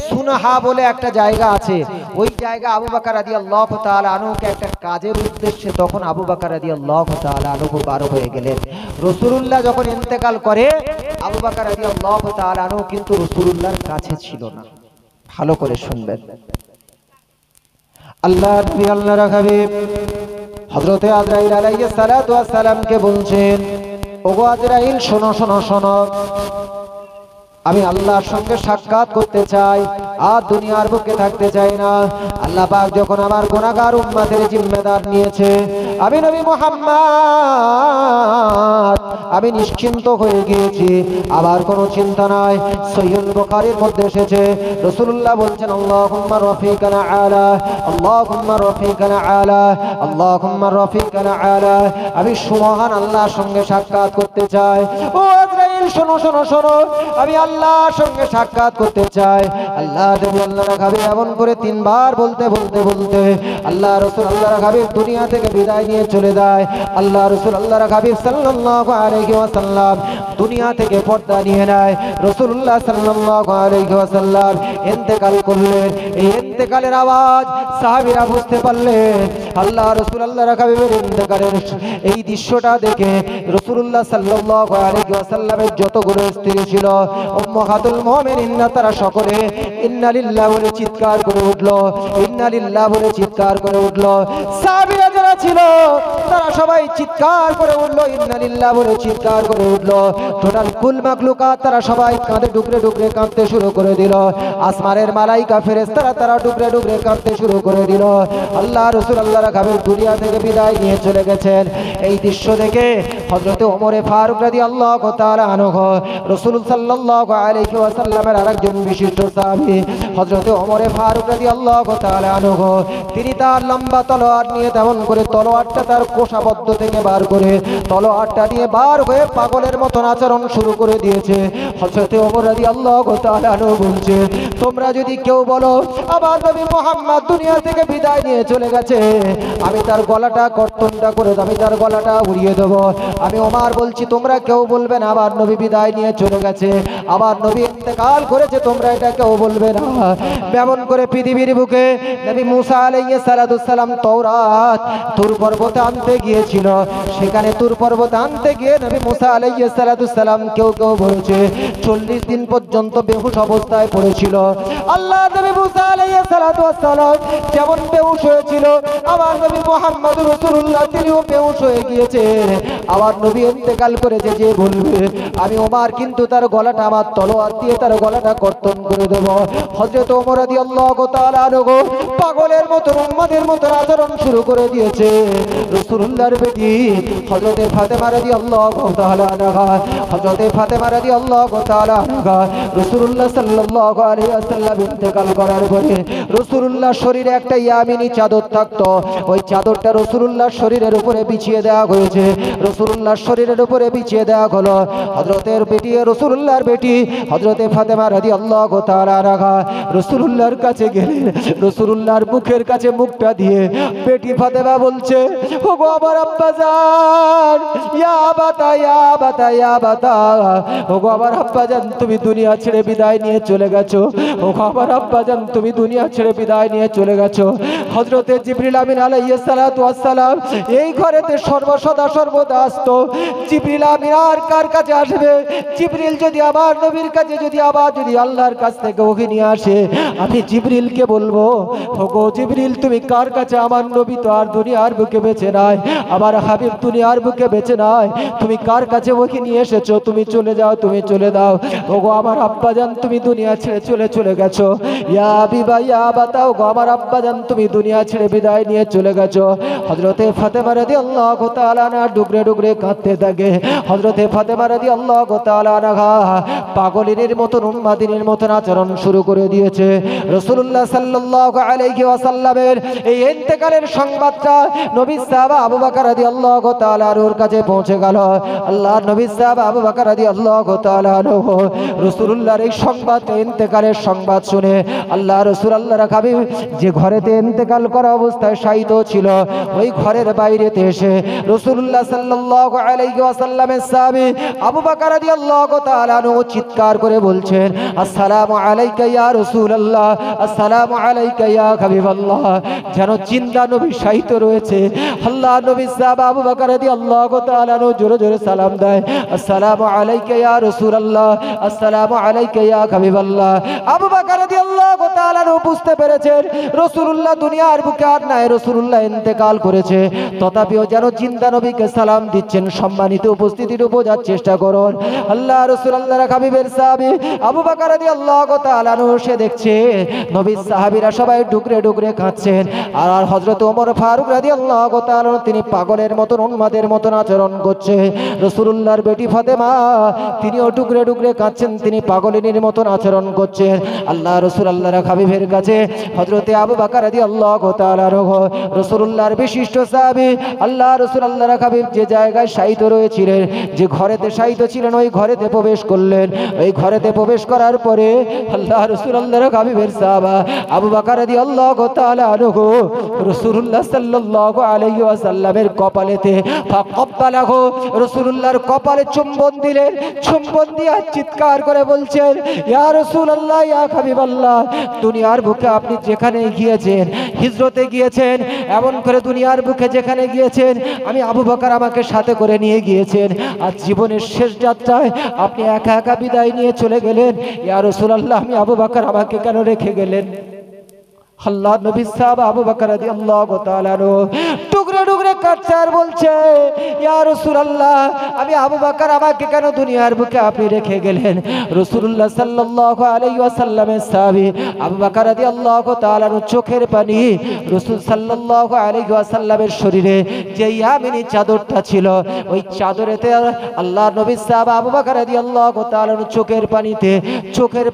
সুনহা বলে একটা জায়গা আছে। ওই জায়গা আবু বকর রাদিয়াল্লাহু তাআলা আনহুকে একটা কাজের উদ্দেশ্যে, তখন আবু বকর রাদিয়াল্লাহু তাআলা আনহু বার হয়ে গেলেন। রাসূলুল্লাহ যখন ইন্তেকাল করে, আবু বকর রাদিয়াল্লাহু তাআলা আনহু কিন্তু রাসূলুল্লাহর কাছে ছিল না। ভালো করে শুনবেন, আল্লাহর নবী আল্লাহর হাবিব হযরতে আজরাইল আলাইহিস সালাতু ওয়াস সালামকে বলছেন, ওগো আজরাইল, শোনো শোনো শোনো, আমি আল্লাহর সঙ্গে সাক্ষাৎ করতে চাই, আর দুনিয়ার বুকে থাকতে চাই না। আল্লাহ পাক যখন আমার গুনাহগার উম্মতের জিম্মেদার নিয়েছে, আমি নবী মুহাম্মদ আমি নিশ্চিন্ত হয়ে গিয়েছি, আবার কোনো চিন্তা নাই। সহিহুল বুখারীর মধ্যে এসেছে, রাসূলুল্লাহ বলছেন, আল্লাহুম্মা রাফিকানা আলা, আল্লাহুম্মা রাফিকানা আলা, আল্লাহুম্মা রাফিকানা আলা। আমি সুমহান আল্লাহর সঙ্গে সাক্ষাৎ করতে চাই। ও আজরাইল, শোনো শোনো শোনো, আমি আল্লাহর সঙ্গে সাক্ষাৎ করতে চাই। আল্লাহ নবী আল্লাহর হাবিব এমন করে 3 বার বলতে বলতে বলতে আল্লাহ রাসূল আল্লাহর হাবিব দুনিয়া থেকে বিদায় নিয়ে চলে যায়। আল্লাহ রাসূল আল্লাহর হাবিব সাল্লাল্লাহু আলাইহি ওয়াসাল্লাম দুনিয়া থেকে পর্দা নিয়ে নেয়। রাসূলুল্লাহ সাল্লাল্লাহু আলাইহি ওয়াসাল্লাম ইন্তেকাল করলেন। এই ইন্তেকালের আওয়াজ সাহাবীরা বুঝতে পারলেন। আল্লাহ রাসূল আল্লাহর হাবিবের ইন্তেকালের এই দৃশ্যটা দেখে রাসূলুল্লাহ সাল্লাল্লাহু আলাইহি ওয়াসাল্লামের যতগুলো স্ত্রী ছিল, উম্মাহাতুল মুমিনিন, তারা সকলে ইন্না লিল্লাহি বলে চিৎকার করে উঠলো, ইন্না লিল্লাহি বলে চিৎকার করে উঠলো। সাহাবীরা যারা ছিল তারা সবাই চিৎকার করে উঠলো, ইন্না লিল্লাহ বলে চিৎকার করে উঠলো। টোটাল কুল মাখলুকাত তারা সবাই কাঁধে ডুকরে ডুকরে কাঁদতে শুরু করে দিল। আসমানের মালাইকা ফেরেশতারা তারা ডুকরে ডুকরে কাঁদতে শুরু করে দিল। আল্লাহ রাসূল আল্লাহর হাবিব দুনিয়া থেকে বিদায় নিয়ে চলে গেছেন। এই দৃশ্য দেখে হযরত ওমর ফারুক রাদিয়াল্লাহু তাআলা আনহু, রাসূল সাল্লাল্লাহু আলাইহি ওয়াসাল্লামের আরেকজন বিশিষ্ট সাহাবী হযরত ওমর ফারুক রাদিয়াল্লাহু তাআলা আনহু, তিনি তার লম্বা তলোয়ার নিয়ে তেমন করে তলোয়ারটা তার কোষাবদ্ধ থেকে বার করে তলোয়ারটা নিয়ে বার হয়ে পাগলের মতন আচরণ শুরু করে দিয়েছে। হযরত ওমর রাদিয়াল্লাহু তাআলা আনহু বলছে, তোমরা যদি কেউ বলো আমার নবী মুহাম্মদ দুনিয়া থেকে বিদায় নিয়ে চলে গেছে, আমি তার গলাটা কর্তনটা করে আমি তার গলাটা উড়িয়ে দেব। আমি ওমর বলছি তোমরা কেউ বলবে না আমার নবী বিদায় নিয়ে চলে গেছে, আমার নবী ইন্তেকাল করেছে, তোমরা এটা কেউ বলবে না। যেমন করে পৃথিবীর বুকে নবী মুসা আলাইহিস সালাম তাওরাত তুর পর্বতে আনতে গিয়েছিল, সেখানে তুর পর্বতে আনতে গিয়ে নবী মুসা আলাইহিস সালাম কেউ কেউ বলেছে 40 দিন পর্যন্ত বেহুশ অবস্থায় পড়েছিল। আল্লাহ নবী মুসা আলাইহিস সালাম যেমন বেহুশ হয়েছিল, আমার নবী মুহাম্মদ রাসূলুল্লাহ তিনিও বেহুশ হয়ে গিয়েছেন। আমার নবী ইন্তেকাল করেছে, যে বলবে আমি ওমর কিন্তু তার গলাটা আমার তলোয়ার দিয়ে তার গলাটা কর্তন করে দেব। হযরত ওমর রাদিয়াল্লাহু তাআলা আনহু পাগলের মতো উম্মতের মতো আচরণ শুরু করে দিয়েছে। রাসূলুল্লাহর বেটি হযরত ফাতেমা রাদিয়াল্লাহু তাআলা আনহা, হযরত ফাতেমা রাদিয়াল্লাহু তাআলা আনহা রাসূলুল্লাহ সাল্লাল্লাহু আলাইহি ওয়াসাল্লাম ইন্তেকাল করার পরে রাসূলুল্লাহর শরীরে একটা ইয়ামিনী চাদর থাকতো, ওই চাদরটা রাসূলুল্লাহর শরীরের উপরে বিছিয়ে দেওয়া হয়েছে। রাসূলুল্লাহর শরীরের উপরে বিছিয়ে দেওয়া হলো। হযরতের বেটি রাসূলুল্লাহর বেটি হযরত ফাতেমা রাদিয়াল্লাহু তাআলা আনহা রাসূলুল্লাহর কাছে গেলেন। রাসূলুল্লাহর মুখের কাছে মুখটা দিয়ে বেটি ফাতেমা বলছে, ওগো আমার আব্বাজান, ইয়া বাতা ইয়া বাতা ইয়া বাতা, ওগো আমার আব্বাজান তুমি দুনিয়া ছেড়ে বিদায় নিয়ে চলে গেছো, ওগো আমার আব্বাজান তুমি দুনিয়া ছেড়ে বিদায় নিয়ে চলে গেছো। হযরতে জিবরিল আমিন আলাইহিস সালাতু ওয়াস সালাম এই ঘরেতে সর্বদা সর্বদা আসতো। জিবরিল আমিন আর কার কাছে আসবে? জিবরিল যদি আমার নবীর কাছে যদি আবার যদি আল্লাহর কাছ থেকে ওকে নিয়ে আসে, আমি জিবরিলকে বলবো, ওগো জিবরিল তুমি কার কাছে? আমার নবী তো আর দুনিয়ার বুকে বেঁচে নাই, আমার হাবিব দুনিয়ার বুকে বেঁচে নাই, তুমি কার কাছে ওকে নিয়ে এসেছো? তুমি চলে যাও, তুমি চলে দাও। ওগো আমার আব্বাজান তুমি দুনিয়া ছেড়ে চলে গেছো। ইয়া হাবিবা ইয়া বাতাও, গো আমার আব্বাজান তুমি দুনিয়া ছেড়ে বিদায় নিয়ে চলে গেছো। হযরতে ফাতেমা রাদিয়াল্লাহু তাআলা আনহা ডুকরে ডুকরে কাঁদতে থাকে। হযরতে ফাতেমা রাদিয়াল্লাহু তাআলা আনহা পাগলিনীর মতন উম্মাদিনীর মতন আচরণ শুরু করে দিয়েছে। রাসূলুল্লাহ সাল্লাল্লাহু আলাইহি ওয়াসাল্লামের এই ইন্তেকালের সংবাদটা নবী সাহাবা আবু বকর রাদিয়াল্লাহু তাআলা এর কাছে পৌঁছে গেল। আল্লাহর নবী সাহাবা আবু বকর রাদিয়াল্লাহু তাআলা আনহু রাসূলুল্লাহর এই সংবাদ ইন্তেকালের সংবাদ শুনে আল্লাহ রাসূল আল্লাহর হাবিব যে ঘরেতে ইন্তেকাল করা অবস্থায় শায়িত ছিল, ওই ঘরের বাইরেতে এসে রাসূলুল্লাহ সাল্লাল্লাহু আলাইহি ওয়াসাল্লামের সাহাবী আবু বকর রাদিয়াল্লাহু তাআলা আনহু চিৎকার করে বলছেন, আসসালামু আলাইকা ইয়া রাসূলুল্লাহ, আসসালামু আলাইকা ইয়া হাবিবাল্লাহ। যেন জিন্দা নবী শায়িত রয়েছে। আল্লাহ নবী সাহাবা আবু বকর রাদিয়াল্লাহু তাআলা আনহু জোরে জোরে সালাম দেয়, আসসালামু আলাইকা ইয়া রাসূলুল্লাহ, আসসালামু আলাইকা ইয়া হাবিবাল্লাহ। আবু বকর রাদিয়াল্লাহু তাআলা আনহু বুঝতে পেরেছেন রাসূলুল্লাহ দুনিয়ার বুকে আর নাই, রাসূলুল্লাহ ইন্তেকাল করেছে। তথাপিও যেন জিন্দা নবীকে সালাম দিচ্ছেন। সম্মানিত উপস্থিতির বোঝার চেষ্টা করুন। আল্লাহ রাসূল আল্লাহর হাবিবের সাহাবী আবু বকর রাদিয়াল্লাহু তাআলা আনহু সে দেখছে নবীর সাহাবীরা সবাই ডুকরে ডুকরে কাঁদছেন, আর হযরত ওমর ফারুক রাদিয়াল্লাহু তাআলা তিনি পাগলের মতন উন্মাদের মতন আচরণ করছে। রাসূলুল্লাহর বেটি ফাতেমা তিনিও ডুকরে ডুকরে কাঁদছেন, তিনি পাগলিনীর মতন আচরণ করছেন। আল্লাহ রাসূল আল্লাহর হাবিবের কাছে হযরতে আবু বকর রাদিয়াল্লাহু তাআলা রাসূলুল্লাহর বিশিষ্ট সাহাবী আল্লাহ রাসূল আল্লাহর হাবিব যে জায়গায় শায়িত রয়েছিলেন, যে ঘরেতে শায়িত ছিলেন, ওই ঘরেতে প্রবেশ করলেন। ওই ঘরেতে প্রবেশ করার পরে আল্লাহ রাসূল আল্লাহর হাবিবের সাহাবা আবু বকর রাদিয়াল্লাহু তাআলা আনহু রাসূলুল্লাহ সাল্লাল্লাহু আলাইহি ওয়াসাল্লামের কপালেতে ফাকাব্বালাহু, রাসূলুল্লাহর কপালে চুম্বন দিলেন। চুম্বন দিয়ে চিৎকার করে বলছেন, ইয়া রাসূলুল্লাহ ইয়া হাবিবাল্লাহ, দুনিয়ার বুকে আপনি যেখানে গিয়েছেন, হিজরতে গিয়েছেন, এমন করে দুনিয়ার বুকে যেখানে গিয়েছেন, আমি আবু বকর আমাকে সাথে করে নিয়ে গিয়েছেন। আর জীবনের শেষ যাত্রায় আপনি একা একা বিদায় নিয়ে চলে গেলেন। ইয়া রাসূলুল্লাহ, আমি আবু বকর আমাকে কেন রেখে গেলেন? আল্লাহ নবী সাহাবা আবু বকর রাদিয়াল্লাহু তাআলা টুকরে টুকরে কাটছে আর বলছে, ইয়া রাসূলুল্লাহ, আমি আবু বকর, আমাকে কেন দুনিয়ার বুকে আপনি রেখে গেলেন? রাসূলুল্লাহ সাল্লাল্লাহু আলাইহি ওয়াসাল্লামের সাহাবী আবু বকর রাদিয়াল্লাহু তাআলা চোখের পানি রাসূল সাল্লাল্লাহু আলাইহি ওয়াসাল্লামের শরীরে যে ইয়ামিনী চাদরটা ছিল, ওই চাদরেতে আল্লাহর নবী সাহাবা আবু বকর রাদিয়াল্লাহু তাআলা চোখের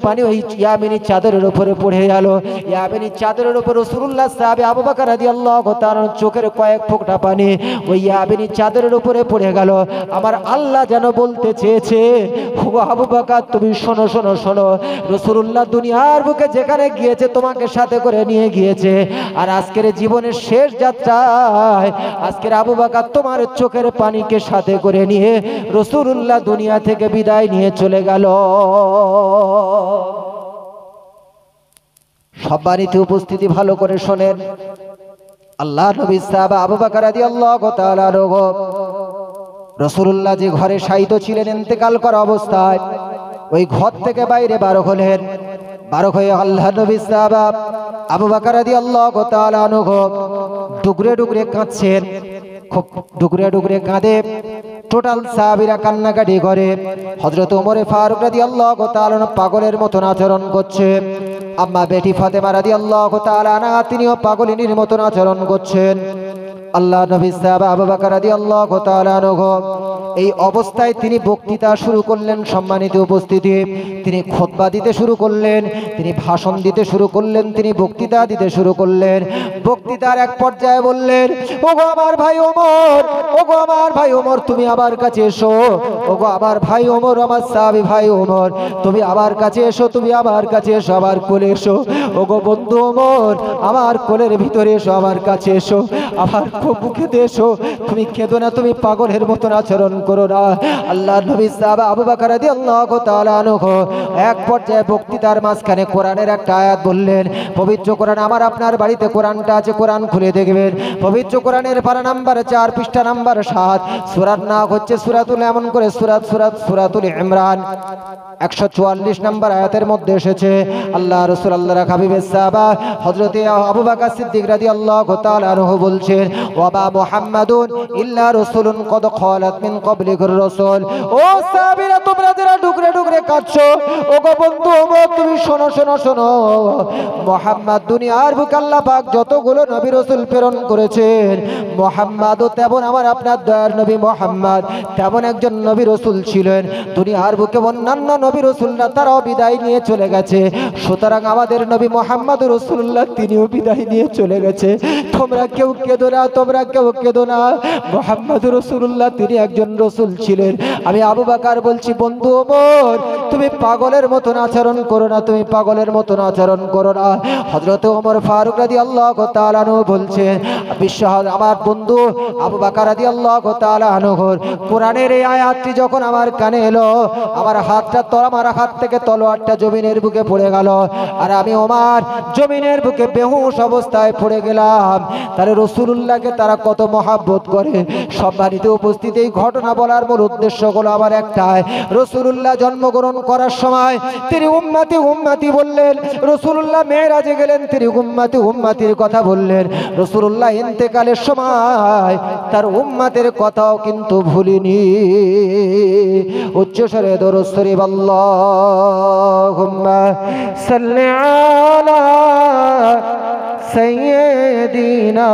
পানি ওই ইয়ামিনী চাদরের উপরে পড়ে গেল। ইয়ামিনী চাদরের উপর রাসূলুল্লাহ সাহাবা আবু বকর রাদিয়াল্লাহু তাআলা চোখের কয়েক ফোঁটা পানি ওই ইয়ামিনী চাদরের উপরে পড়ে গেল। আমার আল্লাহ যেন বলতে চেয়েছে, ও আবু বকর, তুমি শোনো শোনো শোনো, রাসূলুল্লাহ দুনিয়ার বুকে যেখানে গিয়েছে তোমাকে সাথে করে নিয়ে গিয়েছে, আর আজকের জীবনের শেষ যাত্রায় আজকের আবু বকর তোমার চোখের পানিকে সাথে করে নিয়ে রাসূলুল্লাহ দুনিয়া থেকে বিদায় নিয়ে চলে গেল। সম্মানিত উপস্থিতি, ভালো করে শোনেন। আল্লাহ নবী সাহাবা আবু বকর রাদিয়াল্লাহু তাআলা আনহু রাসূলুল্লাহ যে ঘরে শায়িত ছিলেন ইন্তেকাল করা অবস্থায়, ওই ঘর থেকে বাইরে বার হলেন। বার হয়ে আল্লাহ নবী সাহাবা আবু বকর রাদিয়াল্লাহু তাআলা আনহু ডুগরে ডুগরে কাঁদছেন, খুব ডুগরে ডুগরে কাঁদে। টোটাল সাহাবীরা কান্নাকাটি করে। হযরত ওমর ফারুক রাদিয়াল্লাহু তাআলা পাগলের মতন আচরণ করছে। আম্মা বেটি ফাতেমা রাদিয়াল্লাহু তাআলা আনহা তিনিও পাগলিনীর মতন আচরণ করছেন। আল্লাহ নবী সাহাবা আবু বকর রাদিয়াল্লাহু তাআলা আনহু এই অবস্থায় তিনি বক্তৃতা শুরু করলেন। সম্মানিত উপস্থিতি, তিনি খুতবা দিতে শুরু করলেন, তিনি ভাষণ দিতে শুরু করলেন, তিনি বক্তৃতা দিতে শুরু করলেন। বক্তৃতার এক পর্যায়ে বললেন, ওগো আমার ভাই ওমর, ওগো আমার ভাই ওমর, তুমি আমার কাছে এসো। ওগো আমার ভাই ওমর, আমার সাহাবী ভাই ওমর, তুমি আমার কাছে এসো, তুমি আমার কাছে এসো, আমার কোলে এসো। ওগো বন্ধু ওমর, আমার কোলের ভিতরে এসো, আমার কাছে এসো, আমার বুকেতে এসো। তুমি কেঁদো না, তুমি পাগলের মতন আচরণ করো না। আল্লাহ নবী সাহাবা আবু বকর রাদিয়াল্লাহু তাআলা আনহু এক পর্যায়ে বক্তৃতার মাঝখানে কোরআনের একটা আয়াত বললেন। পবিত্র কোরআন, আমার আপনার বাড়িতে কোরআনটা আছে, কোরআন খুলে দেখবেন। পবিত্র কোরআনের পারা নাম্বার 4 পৃষ্ঠা নাম্বার 7, সূরার নাম হচ্ছে সূরাতুল, এমন করে সূরাতুল ইমরান 144 নাম্বার আয়াতের মধ্যে এসেছে। আল্লাহ রাসূল আল্লাহর হাবিবের সাহাবা হযরত আবু বকর সিদ্দিক রাদিয়াল্লাহু তাআলা আনহু বলছেন, ওয়া মা মুহাম্মাদুন ইল্লা রাসূলুন কদ খালাত মিন ক্বাবলিহির রাসূল। ও সাহাবীরা, তোমরা যারা ডুগরে ডুগরে কাঁদছো, ও গো বন্ধু ওমর, তুমি শোনো শোনো শোনো, মুহাম্মদ দুনিয়ার বুকে আল্লাহ পাক যতগুলো নবী রাসূল প্রেরণ করেছেন, মুহাম্মদও তেমন, আমার আপনার দয়ার নবী মুহাম্মদ তেমন একজন নবী রাসূল ছিলেন। দুনিয়ার বুকে অন্যান্য নবী রাসূলরা তারাও বিদায় নিয়ে চলে গেছে, সুতরাং আমাদের নবী মুহাম্মদ রাসূলুল্লাহ তিনিও বিদায় নিয়ে চলে গেছে। তোমরা কেউ কেঁদো না, তোমরা কেউ কেঁদো না। মুহাম্মদ রাসূলুল্লাহ তিনি একজন রাসূল ছিলেন। আমি আবু বকর বলছি, বন্ধু ওমর, তুমি পাগলের মতন আচরণ করো না, তুমি পাগলের মতন আচরণ করো না। হযরত ওমর ফারুক রাদিয়াল্লাহু তাআলা আনহু বলছেন, আমার বন্ধু আবু বকর রাদিয়াল্লাহু তাআলা আনহুর কোরআনের এই আয়াতটি যখন আমার কানে এলো, আমার হাত থেকে তলোয়ারটা জমিনের বুকে পড়ে গেল, আর আমি ওমর জমিনের বুকে বেহুশ অবস্থায় পড়ে গেলাম। তাহলে রাসূলুল্লাহকে তারা কত মহব্বত করে। সম্মানিত উপস্থিতি, এই ঘটনা বলার মূল উদ্দেশ্য হলো আমার একটাই, রাসূলুল্লাহ জন্মগ্রহণ করার সময় তিনি উম্মতি উম্মতি বললেন। রাসূলুল্লাহ মেরাজে গেলেন, তিনি উম্মতি উম্মতির কথা বললেন। রাসূলুল্লাহ ইন্তেকালের সময় তার উম্মতের কথাও কিন্তু ভুলিনি। উচ্চস্বরে দরুদ শরীফ, আল্লাহুম্মা সাল্লি আলা সাইয়্যিদিনা